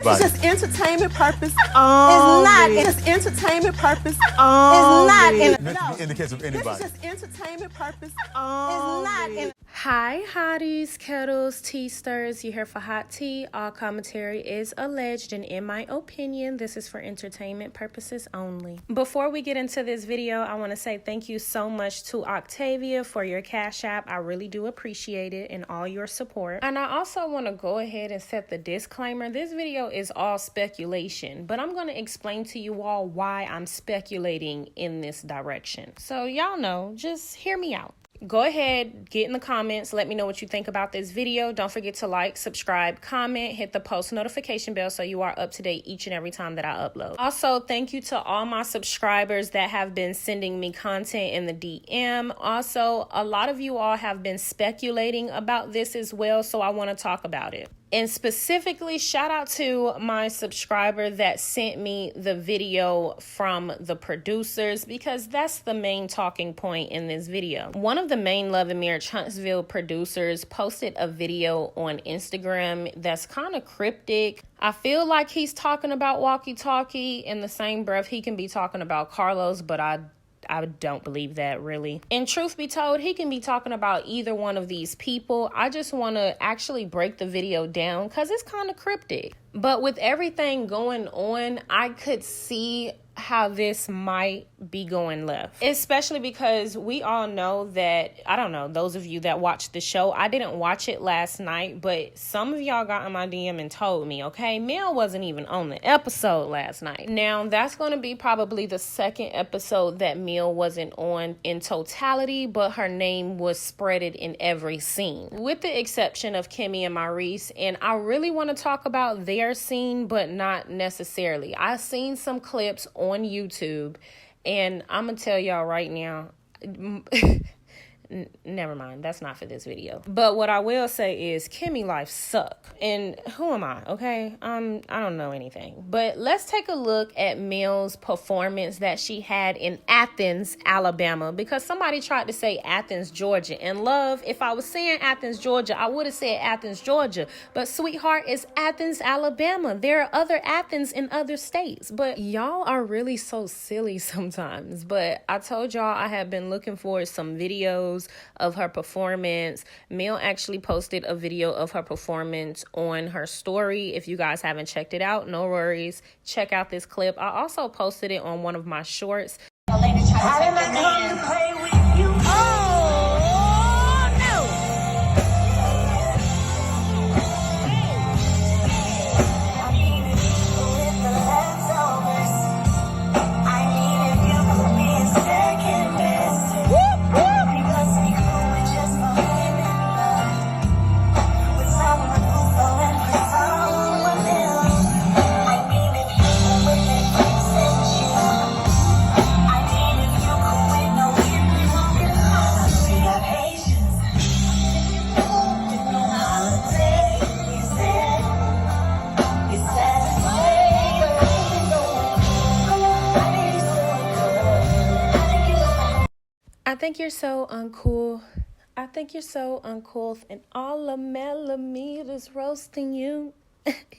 It's just entertainment purpose. It's not. It's entertainment purpose. It's not. No, in the case of anybody. this is just entertainment purpose. It's not. Hi, hotties, kettles, tea stirs. You here for hot tea. All commentary is alleged, and in my opinion, this is for entertainment purposes only. Before we get into this video, I want to say thank you so much to Octavia for your Cash App. I really do appreciate it and all your support. And I also want to go ahead and set the disclaimer. This video is all speculation, but I'm going to explain to you all why I'm speculating in this direction. So y'all know, just hear me out. Go ahead, get in the comments, let me know what you think about this video. Don't forget to like, subscribe, comment, hit the post notification bell so you are up to date each and every time that I upload. Also, thank you to all my subscribers that have been sending me content in the DM. Also, a lot of you all have been speculating about this as well, so I want to talk about it. And specifically, shout out to my subscriber that sent me the video from the producers, because that's the main talking point in this video. One of the main Lamh Huntsville producers posted a video on Instagram that's kind of cryptic. I feel like he's talking about Walkie Talkie. In the same breath, he can be talking about Carlos, but I don't believe that, really. And truth be told, he can be talking about either one of these people. I just want to actually break the video down because it's kind of cryptic. But with everything going on, I could see how this might be going left, especially because we all know that, I don't know, those of you that watched the show, I didn't watch it last night, but some of y'all got in my DM and told me, okay, Mel wasn't even on the episode last night. Now, that's going to be probably the second episode that Mel wasn't on in totality, but her name was spreaded in every scene, with the exception of Kimmy and Maurice. And I really want to talk about their scene, but not necessarily. I've seen some clips on YouTube, and I'm gonna tell y'all right now, never mind, that's not for this video. But what I will say is Kimmy life suck. And who am I? Okay, I don't know anything. But let's take a look at Mel's performance that she had in Athens, Alabama, because somebody tried to say Athens, Georgia. And love, if I was saying Athens, Georgia, I would have said Athens, Georgia. But sweetheart, it's Athens, Alabama. There are other Athens in other states. But y'all are really so silly sometimes. But I told y'all I had been looking for some videos of her performance. Mel actually posted a video of her performance on her story. If you guys haven't checked it out, no worries, check out this clip. I also posted it on one of my shorts. How did I come to play with you? Oh, no. I mean, with the leftovers, I mean, if you could be a second best. Whoop, whoop. Because we could just fall in love with someone who's going for someone else. I mean, if you could win it, fix it, you. I mean, if you could win, no, you can hardly have patience. Holiday, you said, you satisfied. I think you're so uncool. I think you're so uncool, and all the millimeters roasting you.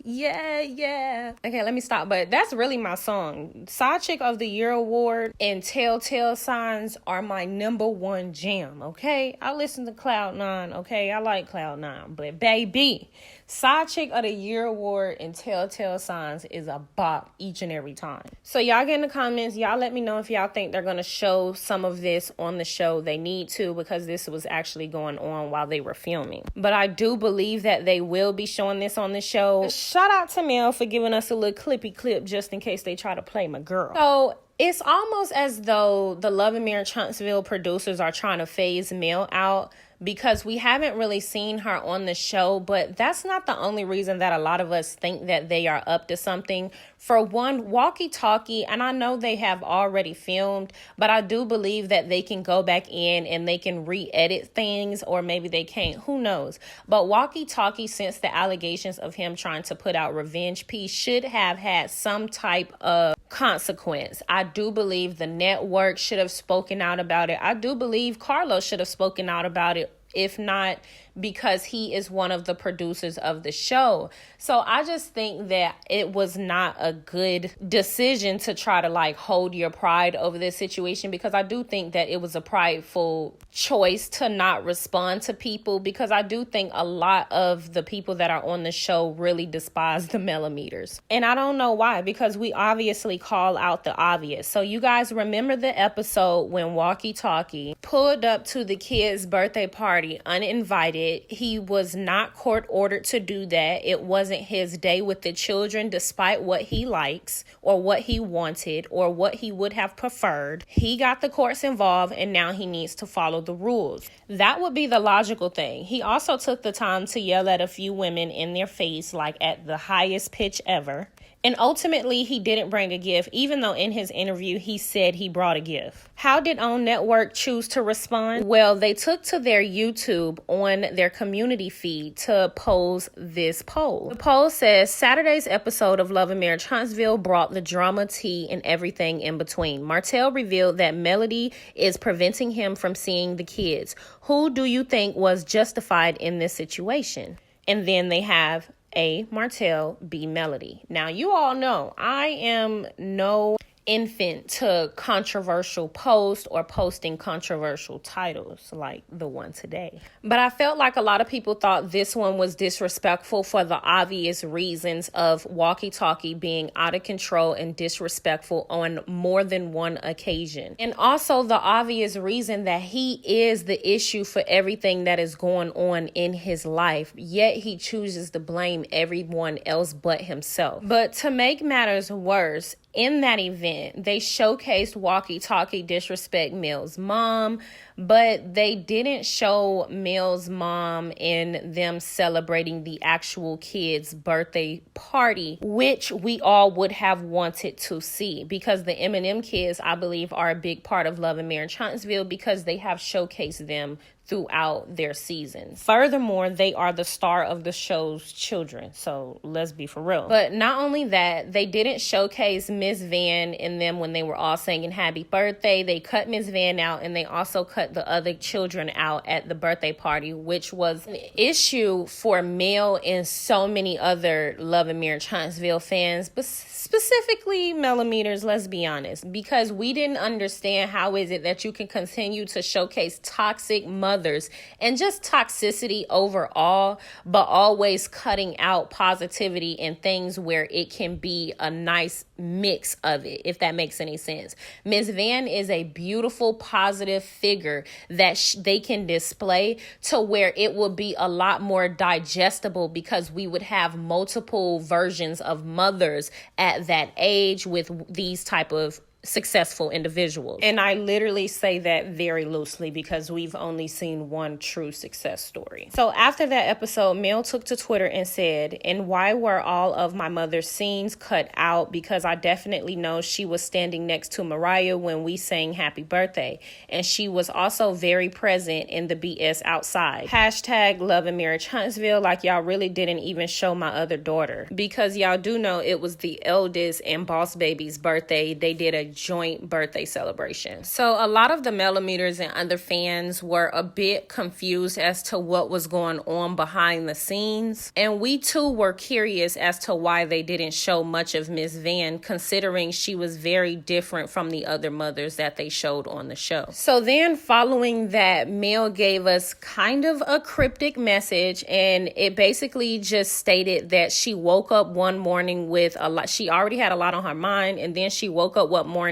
Yeah. Okay, let me stop. But that's really my song. Side Chick of the Year Award and Telltale Signs are my #1 jam, okay? I listen to Cloud9, okay? I like Cloud9. But baby, Side Chick of the Year Award and Telltale Signs is a bop each and every time. So y'all get in the comments. Y'all let me know if y'all think they're going to show some of this on the show. They need to, because this was actually going on while they were filming. But I do believe that they will be showing this on the show. Shout out to Mel for giving us a little clippy clip just in case they try to play my girl. So it's almost as though the Lamh Huntsville producers are trying to phase Mel out, because we haven't really seen her on the show. But that's not the only reason that a lot of us think that they are up to something. For one, Walkie Talkie, and I know they have already filmed, but I do believe that they can go back in and they can re-edit things, or maybe they can't, who knows. But Walkie Talkie, since the allegations of him trying to put out revenge piece, should have had some type of consequence. I do believe the network should have spoken out about it. I do believe Carlos should have spoken out about it. If not, because he is one of the producers of the show. So I just think that it was not a good decision to try to like hold your pride over this situation, because I do think that it was a prideful choice to not respond to people, because I do think a lot of the people that are on the show really despise the millimeters. And I don't know why, because we obviously call out the obvious. So you guys remember the episode when Walkie Talkie pulled up to the kid's birthday party uninvited. He was not court ordered to do that. It wasn't his day with the children, despite what he likes or what he wanted or what he would have preferred. He got the courts involved, and now he needs to follow the rules. That would be the logical thing. He also took the time to yell at a few women in their face, like at the highest pitch ever. And ultimately, he didn't bring a gift, even though in his interview, he said he brought a gift. How did OWN Network choose to respond? Well, they took to their YouTube on their community feed to pose this poll. The poll says, Saturday's episode of Love and Marriage Huntsville brought the drama, tea, and everything in between. Martell revealed that Melody is preventing him from seeing the kids. Who do you think was justified in this situation? And then they have A, Martell, B, Melody. Now, you all know I am no infant to controversial posts or posting controversial titles like the one today. But I felt like a lot of people thought this one was disrespectful for the obvious reasons of Walkie Talkie being out of control and disrespectful on more than one occasion. And also the obvious reason that he is the issue for everything that is going on in his life, yet he chooses to blame everyone else but himself. But to make matters worse, in that event, they showcased Walkie Talkie disrespect Mel's mom, but they didn't show Mel's mom in them celebrating the actual kid's birthday party, which we all would have wanted to see, because the M&M kids, I believe, are a big part of Love and Marriage Huntsville because they have showcased them throughout their seasons. Furthermore, they are the star of the show's children, so let's be for real. But not only that, they didn't showcase Miss Van in them when they were all singing happy birthday. They cut Miss Van out, and they also cut the other children out at the birthday party, which was an issue for Mel and so many other Love and Marriage Huntsville fans, but specifically millimeters, let's be honest, because we didn't understand how is it that you can continue to showcase toxic mothers and just toxicity overall, but always cutting out positivity and things where it can be a nice mix of it, if that makes any sense. Ms. Van is a beautiful, positive figure that they can display to where it will be a lot more digestible, because we would have multiple versions of mothers at that age with these type of successful individuals. And I literally say that very loosely because we've only seen one true success story. So after that episode, Mel took to Twitter and said, "And why were all of my mother's scenes cut out? Because I definitely know she was standing next to Mariah when we sang happy birthday. And she was also very present in the BS outside. Hashtag Love and Marriage Huntsville, like y'all really didn't even show my other daughter." Because y'all do know it was the eldest and Boss Baby's birthday. They did a joint birthday celebration. So a lot of the millimeters and other fans were a bit confused as to what was going on behind the scenes. And we too were curious as to why they didn't show much of Miss Van, considering she was very different from the other mothers that they showed on the show. So then following that, Mel gave us kind of a cryptic message, and it basically just stated that she woke up one morning with a lot. She already had a lot on her mind, and then she woke up one morning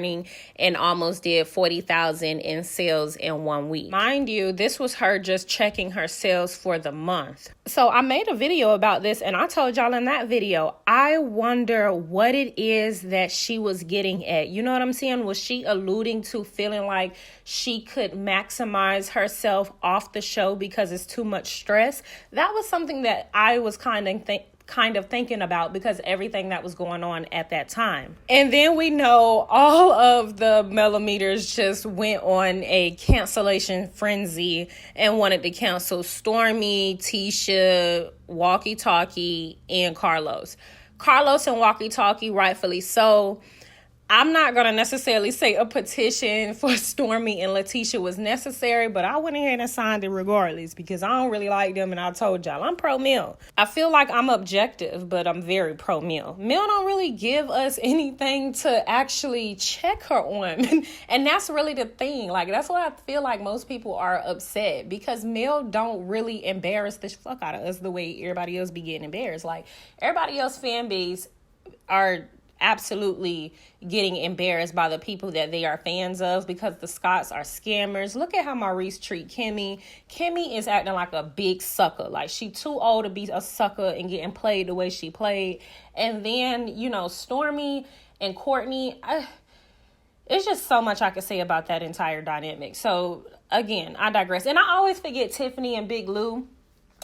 and almost did 40,000 in sales in 1 week. Mind you, this was her just checking her sales for the month. So I made a video about this, and I told y'all in that video, I wonder what it is that she was getting at. You know what I'm saying? Was she alluding to feeling like she could maximize herself off the show because it's too much stress? That was something that I was kind of thinking about because everything that was going on at that time. And then we know all of the millimeters just went on a cancellation frenzy and wanted to cancel Stormy, Tisha, Walkie Talkie, and Carlos. Carlos and Walkie Talkie, rightfully so. I'm not going to necessarily say a petition for Stormy and Letitia was necessary, but I went ahead and signed it regardless because I don't really like them, and I told y'all I'm pro-Mill. I feel like I'm objective, but I'm very pro-Mill. Mill don't really give us anything to actually check her on, and that's really the thing. Like, that's what I feel like most people are upset, because Mill don't really embarrass the fuck out of us the way everybody else be getting embarrassed. Like, everybody else fan base are absolutely getting embarrassed by the people that they are fans of because the Scotts are scammers. Look at how Maurice treat Kimmy. Kimmy is acting like a big sucker. Like, she too old to be a sucker and getting played the way she played. And then, you know, Stormy and Courtney, it's just so much I could say about that entire dynamic. So again, I digress. And I always forget Tiffany and Big Lou.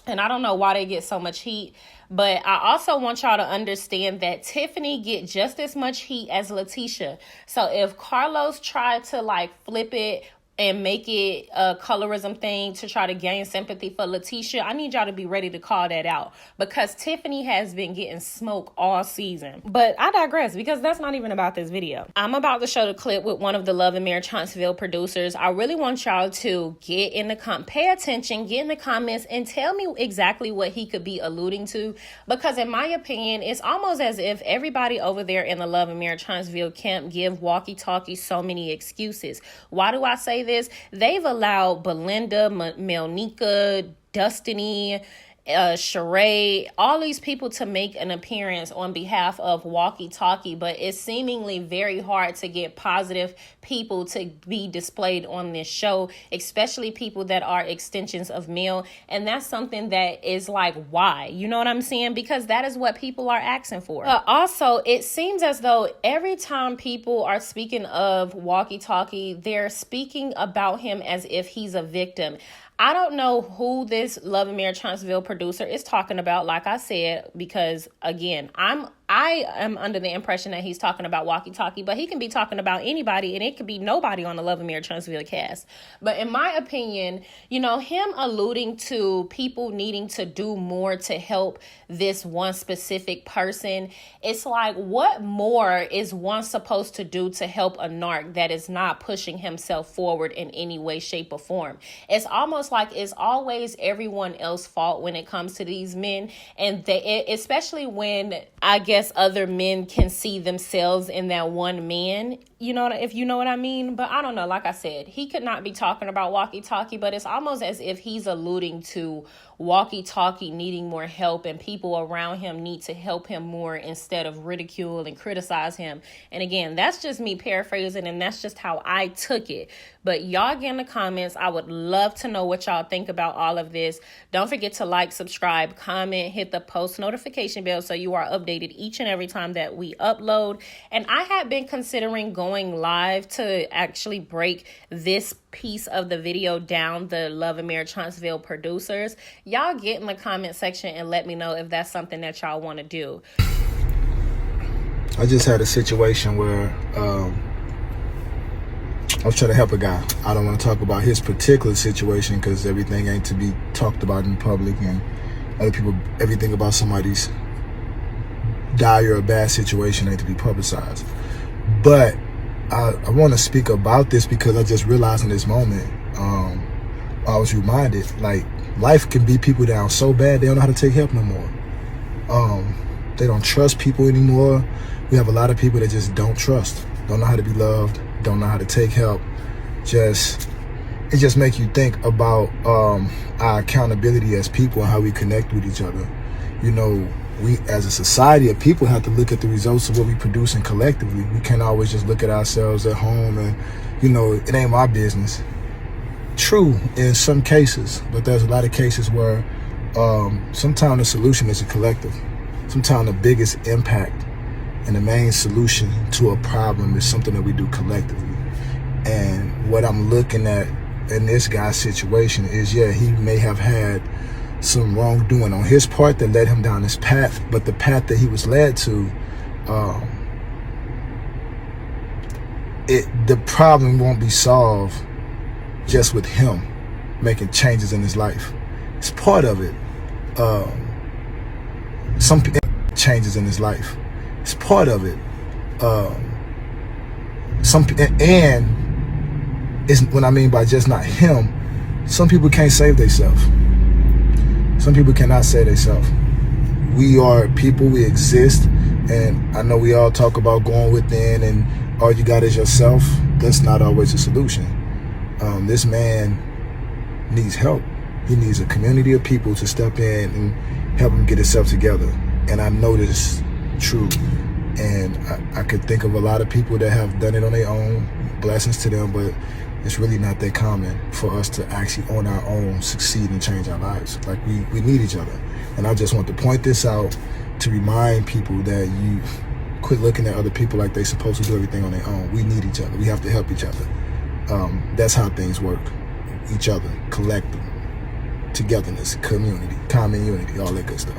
And I don't know why they get so much heat. But I also want y'all to understand that Tiffany get just as much heat as Letitia. So if Carlos tried to like flip it and make it a colorism thing to try to gain sympathy for Letitia, I need y'all to be ready to call that out, because Tiffany has been getting smoke all season. But I digress, because that's not even about this video. I'm about to show the clip with one of the Love and Marriage Huntsville producers. I really want y'all to get in the pay attention, get in the comments, and tell me exactly what he could be alluding to, because in my opinion, it's almost as if everybody over there in the Love and Marriage Huntsville camp give walkie-talkie so many excuses. Why do I say this? They've allowed Belinda, Melnika, Destiny, Sheree, all these people to make an appearance on behalf of Walkie Talkie, but it's seemingly very hard to get positive people to be displayed on this show, especially people that are extensions of Mill. And that's something that is like, why? You know what I'm saying? Because that is what people are asking for. Also, it seems as though every time people are speaking of Walkie Talkie, they're speaking about him as if he's a victim. I don't know who this Love and Marriage Huntsville producer is talking about, like I said, because, again, I am under the impression that he's talking about Walkie Talkie, but he can be talking about anybody, and it could be nobody on the Love and Marriage Huntsville cast. But in my opinion, you know, him alluding to people needing to do more to help this one specific person, it's like, what more is one supposed to do to help a narc that is not pushing himself forward in any way, shape, or form? It's almost like it's always everyone else's fault when it comes to these men, and especially when, I guess, other men can see themselves in that one man, you know, if you know what I mean. But I don't know, like I said, he could not be talking about Walkie Talkie, but it's almost as if he's alluding to Walkie Talkie needing more help, and people around him need to help him more instead of ridicule and criticize him. And again, that's just me paraphrasing, and that's just how I took it. But y'all get in the comments. I would love to know what y'all think about all of this. Don't forget to like, subscribe, comment, hit the post notification bell so you are updated each and every time that we upload. And I had been considering going live to actually break this piece of the video down, the Love and Marriage Huntsville producers. Y'all get in the comment section and let me know if that's something that y'all want to do. I just had a situation where I was trying to help a guy. I don't want to talk about his particular situation because everything ain't to be talked about in public, and other people, everything about somebody's dire or bad situation ain't to be publicized. But I want to speak about this because I just realized in this moment, I was reminded, like, life can beat people down so bad they don't know how to take help no more. They don't trust people anymore. We have a lot of people that just don't trust, don't know how to be loved, don't know how to take help. It just makes you think about our accountability as people and how we connect with each other. You know, we as a society of people have to look at the results of what we produce and collectively. We can't always just look at ourselves at home and, you know, it ain't my business. True in some cases, but there's a lot of cases where sometimes the solution is a collective. Sometimes the biggest impact and the main solution to a problem is something that we do collectively. And what I'm looking at in this guy's situation is, yeah, he may have had some wrongdoing on his part that led him down this path, but the path that he was led to, the problem won't be solved just with him making changes in his life. It's part of it. Some changes in his life. It's part of it. And it's what I mean by just not him. Some people can't save themselves. Some people cannot save themselves. We are people, we exist, and I know we all talk about going within and all you got is yourself. That's not always a solution. This man needs help. He needs a community of people to step in and help him get himself together. And I know this is true. And I could think of a lot of people that have done it on their own. Blessings to them, but it's really not that common for us to actually on our own succeed and change our lives. Like we need each other. And I just want to point this out to remind people that you quit looking at other people like they're supposed to do everything on their own. We need each other. We have to help each other. That's how things work. Each other, collective, togetherness, community, common unity, all that good stuff.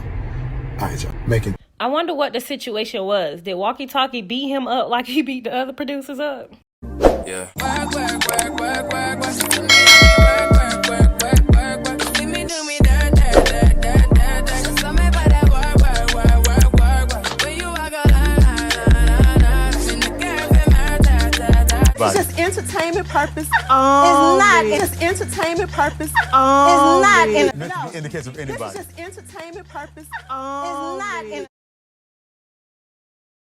All right, y'all. Making. I wonder what the situation was. Did Walkie Talkie beat him up like he beat the other producers up? Yeah. It's just entertainment purpose. It's not. It's just entertainment purpose. It's not. In the case of This anybody. is just entertainment purpose. It's not.